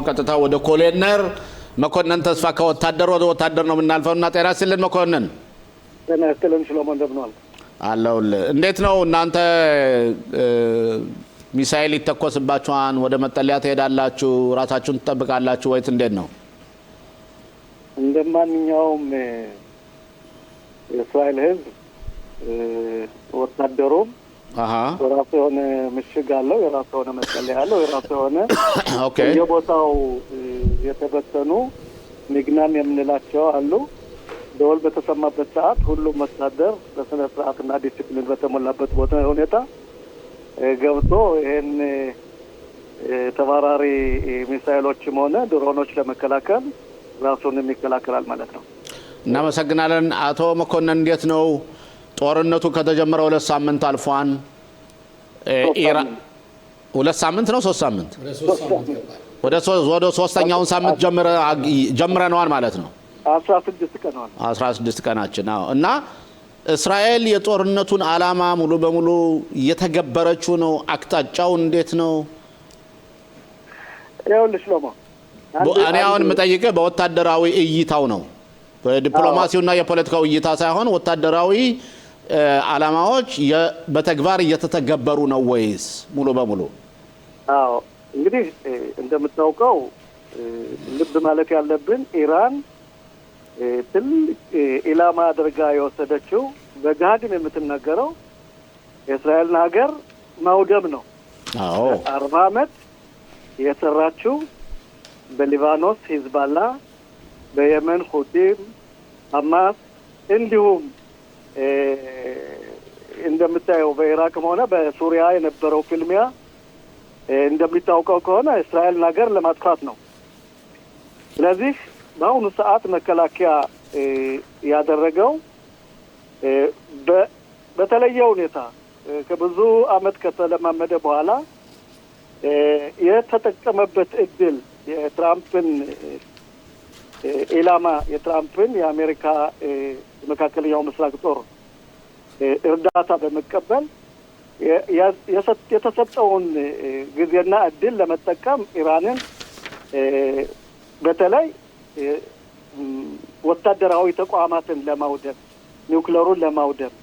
ቀጥታ ወደ ኮሎኔል መኮንን ተስፋ ከወታደር ወደ ወታደር ነው የምናልፈውና ጤና ይስጥልን መኮንን። ጤና ይስጥልን ሽሎሞ እንደምናል አለውል። እንዴት ነው እናንተ ሚሳኤል ይተኮስባችኋን ወደ መጠለያ ትሄዳላችሁ ራሳችሁን ትጠብቃላችሁ ወይስ እንዴት ነው? እንደማንኛውም የእስራኤል ህዝብ ወታደሩም የራሱ የሆነ ምሽግ አለው፣ የራሱ የሆነ መጠለያ አለው፣ የራሱ የሆነ የቦታው የተበተኑ ሚግናም የምንላቸው አሉ። ደወል በተሰማበት ሰዓት ሁሉም ወታደር በስነ ስርዓትና ዲሲፕሊን በተሞላበት ቦታ ሁኔታ ገብቶ ይሄን ተባራሪ ሚሳኤሎችም ሆነ ድሮኖች ለመከላከል ራሱን የሚከላከላል ማለት ነው። እናመሰግናለን አቶ መኮንን። እንዴት ነው ጦርነቱ ከተጀመረ 2 ሳምንት አልፏል። ኢራን 2 ሳምንት ነው 3 ሳምንት ወደ ሶስተኛውን ሳምንት ጀምረናል ማለት ነው። 16 ቀናችን ነው እና እስራኤል የጦርነቱን ዓላማ ሙሉ በሙሉ እየተገበረችው ነው። አቅጣጫው እንዴት ነው? ይኸውልሽ ሎማ እኔ አሁን የምጠይቅህ በወታደራዊ እይታው ነው። በዲፕሎማሲውና የፖለቲካው እይታ ሳይሆን ወታደራዊ ዓላማዎች በተግባር እየተተገበሩ ነው ወይስ ሙሉ በሙሉ? አዎ እንግዲህ እንደምታውቀው ልብ ማለት ያለብን ኢራን ትልቅ ኢላማ አድርጋ የወሰደችው በጋድም የምትነገረው የእስራኤልን ሀገር ማውደም ነው። አዎ 40 ዓመት የሰራችው በሊባኖስ ሂዝባላ፣ በየመን ሁቲም፣ ሐማስ እንዲሁም እንደምታየው በኢራቅም ሆነ በሱሪያ የነበረው ፍልሚያ እንደሚታወቀው ከሆነ እስራኤልን ሀገር ለማጥፋት ነው። ስለዚህ በአሁኑ ሰዓት መከላከያ ያደረገው በተለየ ሁኔታ ከብዙ ዓመት ከተለማመደ በኋላ የተጠቀመበት እድል የትራምፕን ኢላማ የትራምፕን የአሜሪካ መካከለኛው ምስራቅ ጦር እርዳታ በመቀበል የተሰጠውን ጊዜና እድል ለመጠቀም ኢራንን በተለይ ወታደራዊ ተቋማትን ለማውደም ኒውክሌሩን ለማውደም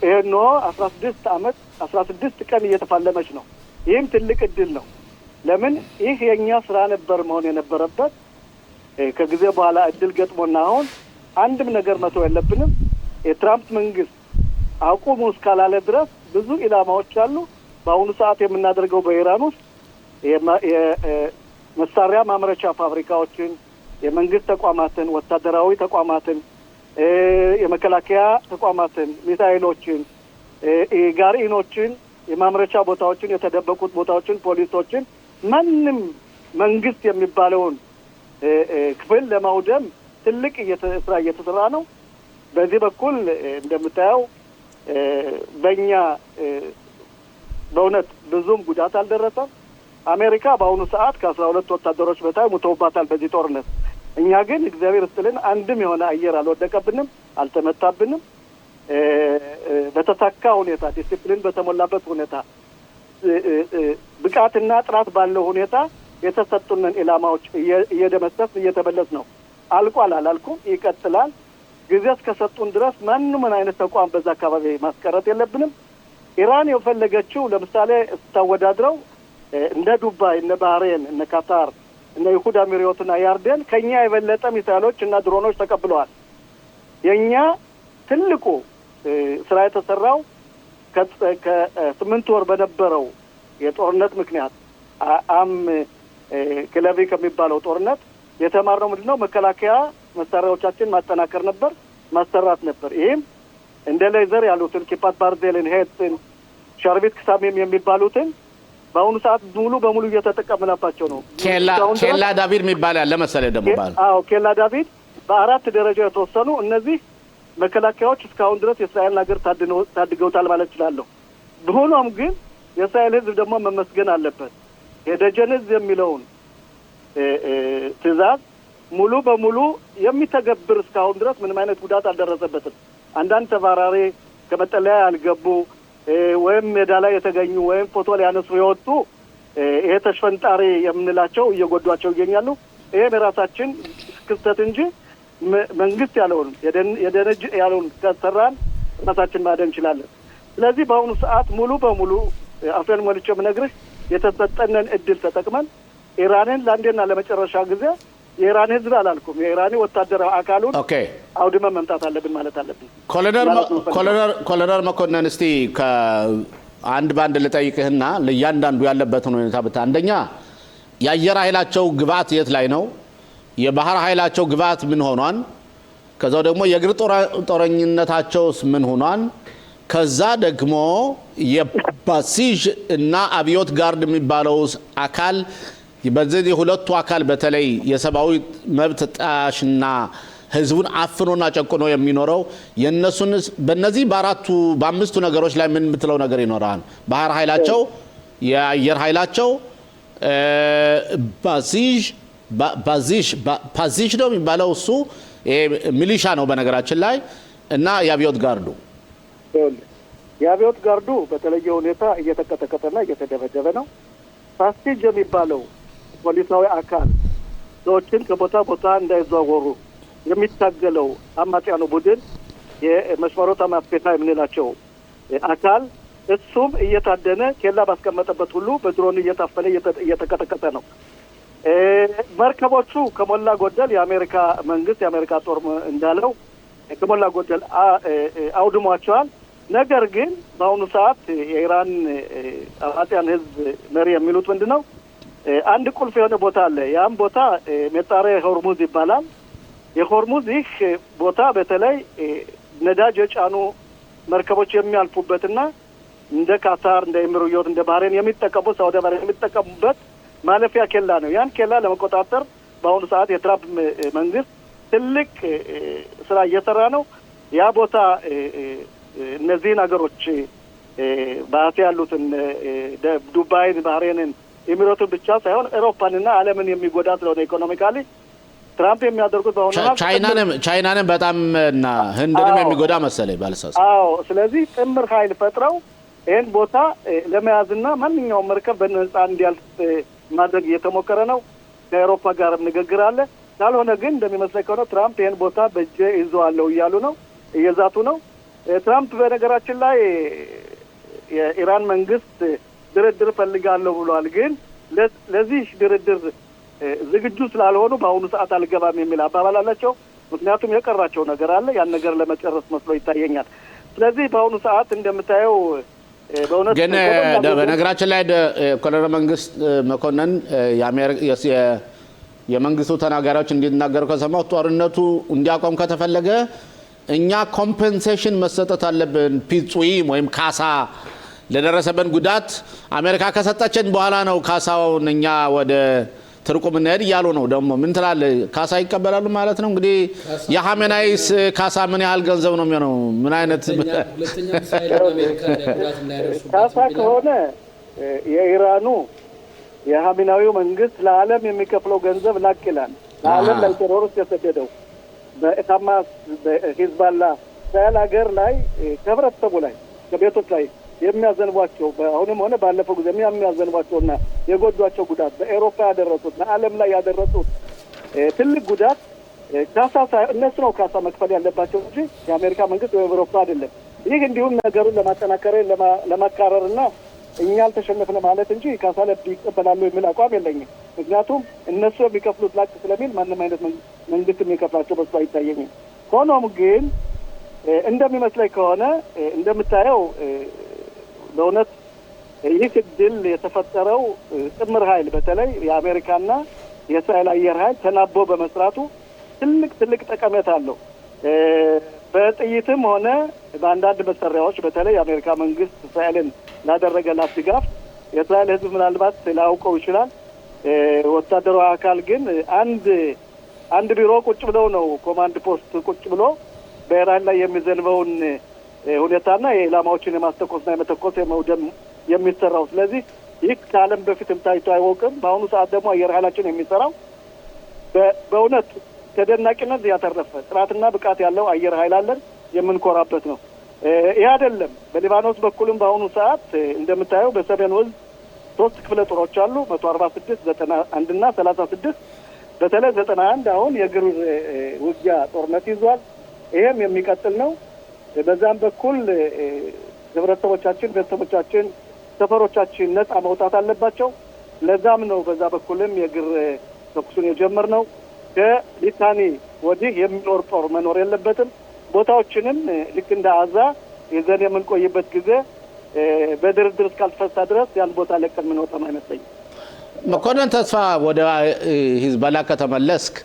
ይሄን 16 ቀን እየተፋለመች ነው። ይህም ትልቅ እድል ነው። ለምን ይህ የኛ ስራ ነበር መሆን የነበረበት። ከጊዜ በኋላ እድል ገጥሞና አሁን አንድም ነገር መተው የለብንም። የትራምፕ መንግስት አቁሙ እስካላለ ድረስ ብዙ ኢላማዎች አሉ። በአሁኑ ሰዓት የምናደርገው በኢራን ውስጥ የመሳሪያ ማምረቻ ፋብሪካዎችን፣ የመንግስት ተቋማትን፣ ወታደራዊ ተቋማትን፣ የመከላከያ ተቋማትን፣ ሚሳኤሎችን፣ ጋሪኖችን፣ የማምረቻ ቦታዎችን፣ የተደበቁት ቦታዎችን፣ ፖሊሶችን ማንም መንግስት የሚባለውን ክፍል ለማውደም ትልቅ ስራ እየተሰራ ነው። በዚህ በኩል እንደምታየው በእኛ በእውነት ብዙም ጉዳት አልደረሰም። አሜሪካ በአሁኑ ሰዓት ከ12 ወታደሮች በታይ ሙተውባታል በዚህ ጦርነት። እኛ ግን እግዚአብሔር ይስጥልን አንድም የሆነ አየር አልወደቀብንም፣ አልተመታብንም። በተሳካ ሁኔታ ዲሲፕሊን በተሞላበት ሁኔታ ብቃትና ጥራት ባለው ሁኔታ የተሰጡንን ኢላማዎች እየደመሰስ እየተመለስ ነው። አልቋል አላልኩም፣ ይቀጥላል። ጊዜ እስከሰጡን ድረስ ማንም አይነት ተቋም በዛ አካባቢ ማስቀረት የለብንም። ኢራን የፈለገችው ለምሳሌ ስታወዳድረው እንደ ዱባይ፣ እነ ባህሬን፣ እነ ካታር፣ እነ ይሁዳ ኤሚሬትና ያርደን ከኛ የበለጠ ሚሳኤሎች እና ድሮኖች ተቀብለዋል። የኛ ትልቁ ስራ የተሰራው ከ8 ወር በነበረው የጦርነት ምክንያት ክለቪ ከሚባለው ጦርነት የተማርነው ምንድነው? መከላከያ መሳሪያዎቻችን ማጠናከር ነበር፣ ማሰራት ነበር። ይህም እንደ ሌዘር ያሉትን ኪፓት ባርዜልን፣ ሄትን፣ ሻርቢት ክሳሜም የሚባሉትን በአሁኑ ሰዓት ሙሉ በሙሉ እየተጠቀምናባቸው ነው። ኬላ ዳቪድ የሚባል ያለ መሰለኝ ደግሞ ባል። አዎ ኬላ ዳቪድ በ4 ደረጃ የተወሰኑ እነዚህ መከላከያዎች እስካሁን ድረስ የእስራኤልን ሀገር ታድገውታል ማለት እችላለሁ። ሆኖም ግን የእስራኤል ሕዝብ ደግሞ መመስገን አለበት። የደጀን ሕዝብ የሚለውን ትዕዛዝ ሙሉ በሙሉ የሚተገብር እስካሁን ድረስ ምንም አይነት ጉዳት አልደረሰበትም። አንዳንድ ተባራሪ ከመጠለያ ያልገቡ ወይም ሜዳ ላይ የተገኙ ወይም ፎቶ ሊያነሱ የወጡ ይሄ ተሽፈንጣሪ የምንላቸው እየጎዷቸው ይገኛሉ። ይሄም የራሳችን ክስተት እንጂ መንግስት ያለውን የደረጀ ያለውን ከሰራን ራሳችን ማደን እንችላለን። ስለዚህ በአሁኑ ሰዓት ሙሉ በሙሉ አፈን ሞልቼ የምነግርህ የተሰጠንን እድል ተጠቅመን ኢራንን ለአንዴና ለመጨረሻ ጊዜ የኢራን ህዝብ አላልኩም የኢራን ወታደራዊ አካሉን አውድመን መምጣት አለብን ማለት አለብን። ኮሎኔል መኮንን እስቲ ከአንድ ባንድ ልጠይቅህና ለእያንዳንዱ ያለበትን ሁኔታ አንደኛ የአየር ኃይላቸው ግብአት የት ላይ ነው? የባህር ኃይላቸው ግብአት ምን ሆኗል? ከዛው ደግሞ የእግር ጦረኝነታቸውስ ምን ሆኗል? ከዛ ደግሞ የባሲጅ እና አብዮት ጋርድ የሚባለው አካል በዚህ ሁለቱ አካል በተለይ የሰብአዊ መብት ጣሽና ህዝቡን አፍኖና ጨቁኖ የሚኖረው የነሱን በእነዚህ በአምስቱ ነገሮች ላይ ምን የምትለው ነገር ይኖራል? ባህር ኃይላቸው፣ የአየር ኃይላቸው፣ ባዚጅ ነው የሚባለው እሱ ሚሊሻ ነው በነገራችን ላይ እና የአብዮት ጋርዱ የአብዮት ጋርዱ በተለየ ሁኔታ እየተቀጠቀጠና እየተደበደበ ነው። ባሲጅ የሚባለው ፖሊሳዊ አካል ሰዎችን ከቦታ ቦታ እንዳይዘዋወሩ የሚታገለው አማጽያኑ ቡድን የመስመሮታ ማስፔታ የምንላቸው አካል እሱም እየታደነ ኬላ ባስቀመጠበት ሁሉ በድሮን እየታፈነ እየተቀጠቀጠ ነው። መርከቦቹ ከሞላ ጎደል የአሜሪካ መንግስት የአሜሪካ ጦር እንዳለው ከሞላ ጎደል አውድሟቸዋል። ነገር ግን በአሁኑ ሰዓት የኢራን አማጽያን ህዝብ መሪ የሚሉት ምንድነው? አንድ ቁልፍ የሆነ ቦታ አለ። ያም ቦታ ሜጣሬ ሆርሙዝ ይባላል። የሆርሙዝ ይህ ቦታ በተለይ ነዳጅ የጫኑ መርከቦች የሚያልፉበትና እንደ ካታር እንደ ኤሚሬት እንደ ባህሬን የሚጠቀሙት ሳውዲ አረቢያ የሚጠቀሙበት ማለፊያ ኬላ ነው። ያን ኬላ ለመቆጣጠር በአሁኑ ሰዓት የትራምፕ መንግስት ትልቅ ስራ እየሰራ ነው። ያ ቦታ እነዚህን ሀገሮች በአሲያ ያሉትን ዱባይን፣ ባህሬንን፣ ኤሚሬቱን ብቻ ሳይሆን አውሮፓንና ዓለምን የሚጎዳ ስለሆነ ኢኮኖሚካሊ ትራምፕ የሚያደርጉት በአሁኑ ቻይናንም በጣም እና ህንድንም የሚጎዳ መሰለኝ ባልሳሳት። አዎ፣ ስለዚህ ጥምር ኃይል ፈጥረው ይህን ቦታ ለመያዝና ማንኛውም መርከብ በነጻ እንዲያልፍ ማድረግ እየተሞከረ ነው። ከአውሮፓ ጋርም ንግግር አለ። ካልሆነ ግን እንደሚመስለኝ ከሆነ ትራምፕ ይህን ቦታ በእጄ ይዘዋለሁ እያሉ ነው፣ እየዛቱ ነው። ትራምፕ በነገራችን ላይ የኢራን መንግስት ድርድር ፈልጋለሁ ብሏል። ግን ለዚህ ድርድር ዝግጁ ስላልሆኑ በአሁኑ ሰዓት አልገባም የሚል አባባል አላቸው። ምክንያቱም የቀራቸው ነገር አለ። ያን ነገር ለመጨረስ መስሎ ይታየኛል። ስለዚህ በአሁኑ ሰዓት እንደምታየው በእውነት ግን በነገራችን ላይ ኮሎኔል መንግስት መኮንን የመንግስቱ ተናጋሪዎች እንዲናገሩ ከሰማሁ ጦርነቱ እንዲያቆም ከተፈለገ እኛ ኮምፐንሴሽን መሰጠት አለብን፣ ፒጽዊም ወይም ካሳ ለደረሰበን ጉዳት አሜሪካ ከሰጠችን በኋላ ነው ካሳውን እኛ ወደ ትርቁ ምንሄድ እያሉ ነው። ደግሞ ምን ትላለህ? ካሳ ይቀበላሉ ማለት ነው? እንግዲህ የሐሜናይስ ካሳ ምን ያህል ገንዘብ ነው የሚሆነው? ምን አይነት ካሳ ከሆነ የኢራኑ የሐሜናዊው መንግስት ለዓለም የሚከፍለው ገንዘብ ላቅ ይላል። ለዓለም ላይ ቴሮሪስት የሰደደው በሐማስ በሂዝባላ እስራኤል ሀገር ላይ ከህብረተሰቡ ላይ ከቤቶች ላይ የሚያዘንቧቸው አሁንም ሆነ ባለፈው ጊዜ የሚያዘንቧቸውና የጎዷቸው ጉዳት በአውሮፓ ያደረሱት ለዓለም ላይ ያደረሱት ትልቅ ጉዳት ካሳ እነሱ ነው ካሳ መክፈል ያለባቸው እንጂ የአሜሪካ መንግስት ወይ አውሮፓ አይደለም። ይህ እንዲሁም ነገሩን ለማጠናከር ለማካረርና እኛ አልተሸነፍን ማለት እንጂ ካሳ ይቀበላሉ የሚል አቋም የለኝም። ምክንያቱም እነሱ የሚከፍሉት ላቅ ስለሚል ማንም አይነት መንግስት የሚከፍላቸው በሱ አይታየኝም። ሆኖም ግን እንደሚመስለኝ ከሆነ እንደምታየው በእውነት ይህ እድል የተፈጠረው ጥምር ኃይል በተለይ የአሜሪካና የእስራኤል አየር ኃይል ተናቦ በመስራቱ ትልቅ ጠቀሜታ አለው። በጥይትም ሆነ በአንዳንድ መሳሪያዎች በተለይ የአሜሪካ መንግስት እስራኤልን ላደረገላት ድጋፍ የእስራኤል ህዝብ ምናልባት ላያውቀው ይችላል። ወታደራዊ አካል ግን አንድ ቢሮ ቁጭ ብለው ነው ኮማንድ ፖስት ቁጭ ብሎ በኢራን ላይ የሚዘንበውን ሁኔታና የኢላማዎችን የማስተኮስና የመተኮስ የመውደም የሚሰራው። ስለዚህ ይህ ከዓለም በፊትም ታይቶ አይወቅም። በአሁኑ ሰዓት ደግሞ አየር ኃይላችን የሚሰራው በእውነት ተደናቂነት ያተረፈ ጥራትና ብቃት ያለው አየር ኃይል አለን፣ የምንኮራበት ነው። ይህ አይደለም። በሊባኖስ በኩልም በአሁኑ ሰዓት እንደምታየው በሰሜን ወንዝ 3 ክፍለ ጦሮች አሉ 146 91 እና 36 በተለይ 91 አሁን የእግር ውጊያ ጦርነት ይዟል። ይሄም የሚቀጥል ነው። በዛም በኩል ህብረተሰቦቻችን ቤተሰቦቻችን ሰፈሮቻችን ነፃ መውጣት አለባቸው። ለዛም ነው በዛ በኩልም የእግር ተኩሱን የጀመርነው። ከሊታኒ ወዲህ የሚኖር ጦር መኖር የለበትም። ቦታዎችንም ልክ እንደ አዛ የዘን የምንቆይበት ጊዜ በድርድር እስካልተፈታ ድረስ ያን ቦታ ለቀን ምንወጣ አይመስለኝም። መኮንን ተስፋ ወደ ሂዝቦላ ከተመለስክ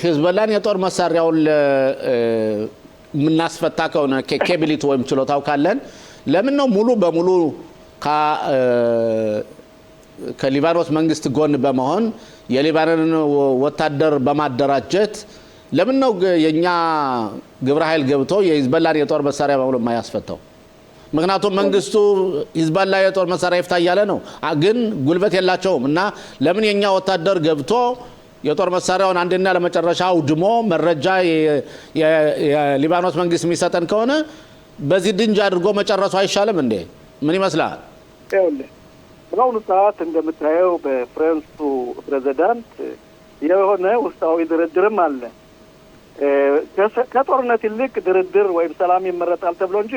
ሂዝቦላን የጦር መሳሪያውን የምናስፈታ ከሆነ ኬቢሊቲ ወይም ችሎታው ካለን ለምን ነው ሙሉ በሙሉ ከሊባኖስ መንግስት ጎን በመሆን የሊባኖስን ወታደር በማደራጀት ለምን ነው የኛ ግብረ ኃይል ገብቶ የሂዝቦላን የጦር መሳሪያ በሙሉ የማያስፈታው? ምክንያቱም መንግስቱ ሂዝቦላ የጦር መሳሪያ ይፍታ እያለ ነው፣ ግን ጉልበት የላቸውም እና ለምን የኛ ወታደር ገብቶ የጦር መሳሪያውን አንድና ለመጨረሻ አውድሞ መረጃ የሊባኖስ መንግስት የሚሰጠን ከሆነ በዚህ ድንጅ አድርጎ መጨረሱ አይሻልም እንዴ? ምን ይመስላል? በአሁኑ ሰዓት እንደምታየው በፍራንሱ ፕሬዚዳንት የሆነ ውስጣዊ ድርድርም አለ። ከጦርነት ይልቅ ድርድር ወይም ሰላም ይመረጣል ተብሎ እንጂ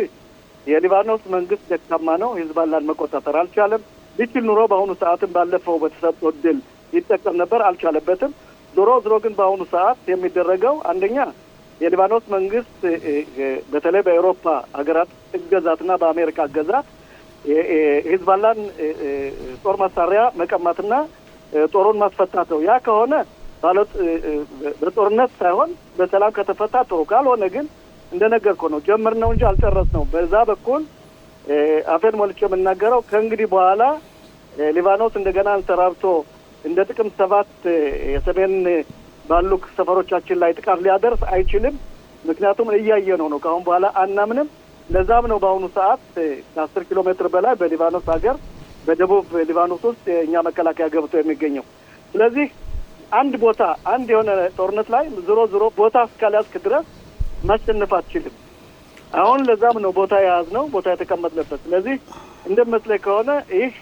የሊባኖስ መንግስት ደካማ ነው። ሂዝቦላን መቆጣጠር አልቻለም። ቢችል ኑሮ በአሁኑ ሰዓትም ባለፈው በተሰጠው ድል ይጠቀም ነበር፣ አልቻለበትም። ዞሮ ግን በአሁኑ ሰዓት የሚደረገው አንደኛ የሊባኖስ መንግስት በተለይ በአውሮፓ ሀገራት እገዛትና በአሜሪካ እገዛት ሂዝቦላን ጦር መሳሪያ መቀማትና ጦሩን ማስፈታት ነው። ያ ከሆነ ማለት በጦርነት ሳይሆን በሰላም ከተፈታ ጥሩ፣ ካልሆነ ግን እንደነገርኩህ ነው ጀምር ነው እንጂ አልጨረስ ነው። በዛ በኩል አፌን ሞልቼ የምናገረው ከእንግዲህ በኋላ ሊባኖስ እንደገና አንሰራርቶ እንደ ጥቅምት 7 የሰሜን ባሉ ሰፈሮቻችን ላይ ጥቃት ሊያደርስ አይችልም። ምክንያቱም እያየ ነው ከአሁን በኋላ አናምንም። ለዛም ነው በአሁኑ ሰዓት ከ10 ኪሎ ሜትር በላይ በሊባኖስ ሀገር በደቡብ ሊባኖስ ውስጥ የእኛ መከላከያ ገብቶ የሚገኘው። ስለዚህ አንድ ቦታ አንድ የሆነ ጦርነት ላይ ዞሮ ቦታ እስካልያዝክ ድረስ ማሸነፍ አትችልም። አሁን ለዛም ነው ቦታ የያዝነው ቦታ የተቀመጥንበት። ስለዚህ እንደመስለኝ ከሆነ ይህ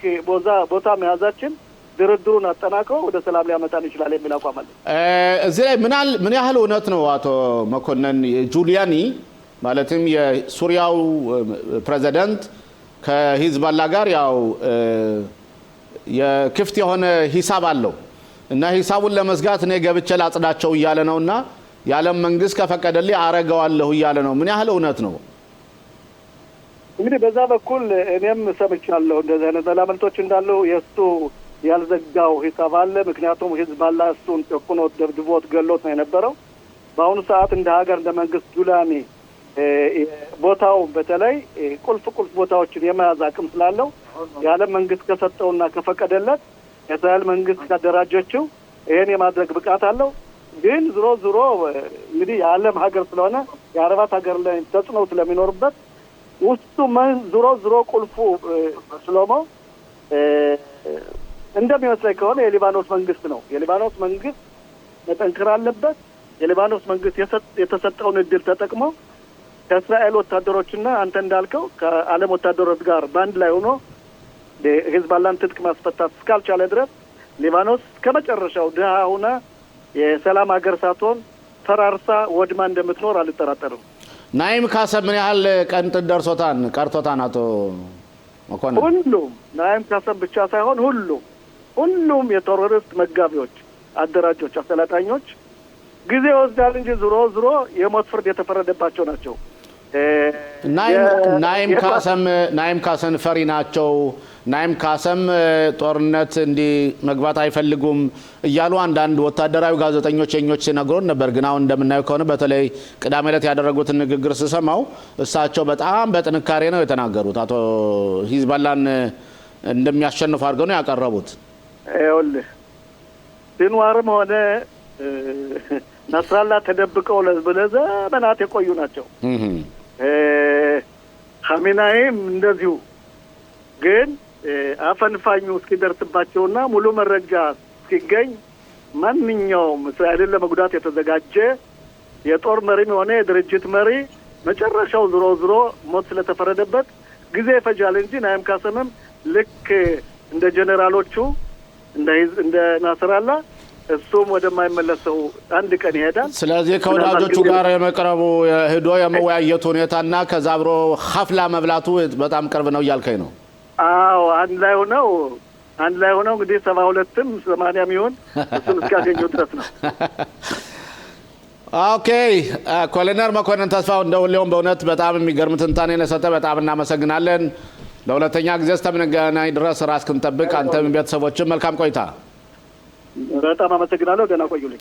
ቦታ መያዛችን ድርድሩን አጠናክሮ ወደ ሰላም ሊያመጣን ይችላል የሚል አቋም አለ። እዚህ ላይ ምን ያህል እውነት ነው አቶ መኮንን? ጁሊያኒ ማለትም የሱሪያው ፕሬዚዳንት ከሂዝቦላ ጋር ያው የክፍት የሆነ ሂሳብ አለው እና ሂሳቡን ለመዝጋት እኔ ገብቼ ላጽዳቸው እያለ ነውና የዓለም መንግስት ከፈቀደልኝ አረጋዋለሁ እያለ ነው። ምን ያህል እውነት ነው? እንግዲህ በዛ በኩል እኔም ሰምቻለሁ እንደዚህ አይነት መላምቶች እንዳሉ። የእሱ ያልዘጋው ሂሳብ አለ። ምክንያቱም ሂዝቦላ እሱን ጨቁኖት ደብድቦት ገሎት ነው የነበረው። በአሁኑ ሰዓት እንደ ሀገር እንደ መንግስት ጁሊያኒ ቦታው በተለይ ቁልፍ ቦታዎችን የመያዝ አቅም ስላለው የዓለም መንግስት ከሰጠውና ከፈቀደለት የእስራኤል መንግስት ካደራጀችው ይሄን የማድረግ ብቃት አለው። ግን ዞሮ እንግዲህ የዓለም ሀገር ስለሆነ የአረባት ሀገር ላይ ተጽዕኖ ስለሚኖርበት ውስጡ ዞሮ ቁልፉ ስለሞ እንደሚመስለኝ ከሆነ የሊባኖስ መንግስት ነው። የሊባኖስ መንግስት መጠንከር አለበት። የሊባኖስ መንግስት የተሰጠውን እድል ተጠቅሞ ከእስራኤል ወታደሮችና አንተ እንዳልከው ከዓለም ወታደሮች ጋር በአንድ ላይ ሆኖ ሂዝቦላን ትጥቅ ማስፈታት እስካልቻለ ድረስ ሊባኖስ ከመጨረሻው ድሃ ሆና የሰላም ሀገር ሳትሆን ተራርሳ ወድማ እንደምትኖር አልጠራጠርም። ናይም ካሰም ምን ያህል ቀን ቀርቶታን አቶ መኮንን? ሁሉም ናይም ካሰም ብቻ ሳይሆን ሁሉም የቴሮሪስት መጋቢዎች፣ አደራጆች፣ አሰላጣኞች ጊዜ ወስዳል እንጂ ዞሮ የሞት ፍርድ የተፈረደባቸው ናቸው። ናይም ካሰም ፈሪ ናቸው። ናይም ካሰም ጦርነት እንዲህ መግባት አይፈልጉም እያሉ አንዳንድ ወታደራዊ ጋዜጠኞች የኞች ሲነግሩን ነበር። ግን አሁን እንደምናየው ከሆነ በተለይ ቅዳሜ ዕለት ያደረጉትን ንግግር ስሰማው እሳቸው በጣም በጥንካሬ ነው የተናገሩት። አቶ ሂዝቦላን እንደሚያሸንፉ አድርገው ነው ያቀረቡት። ይኸውልህ ሲንዋርም ሆነ ናስራላ ተደብቀው ለዘመናት የቆዩ ናቸው። ኻሜናይም እንደዚሁ። ግን አፈንፋኙ እስኪደርስባቸውና ሙሉ መረጃ እስኪገኝ ማንኛውም እስራኤልን ለመጉዳት የተዘጋጀ የጦር መሪም ሆነ የድርጅት መሪ መጨረሻው ዞሮ ሞት ስለተፈረደበት ጊዜ ይፈጃል እንጂ ናይም ካሰምም ልክ እንደ ጀነራሎቹ እንደ ናስራላ እሱም ወደማይመለሰው አንድ ቀን ይሄዳል። ስለዚህ ከወዳጆቹ ጋር የመቅረቡ ሄዶ የመወያየቱ ሁኔታና ከዛ አብሮ ሀፍላ መብላቱ በጣም ቅርብ ነው እያልከኝ ነው? አዎ አንድ ላይ ሆነው እንግዲህ 72ም 80 ይሆን እሱን እስካገኘው ድረስ ነው። ኦኬ ኮሎኔል መኮንን ተስፋው እንደሁሌውም በእውነት በጣም የሚገርም ትንታኔ ለሰጠ በጣም እናመሰግናለን። ለሁለተኛ ጊዜ እስከምንገናኝ ድረስ ራስህን ጠብቅ። አንተም ቤተሰቦችም መልካም ቆይታ። በጣም አመሰግናለሁ። ደህና ቆዩልኝ።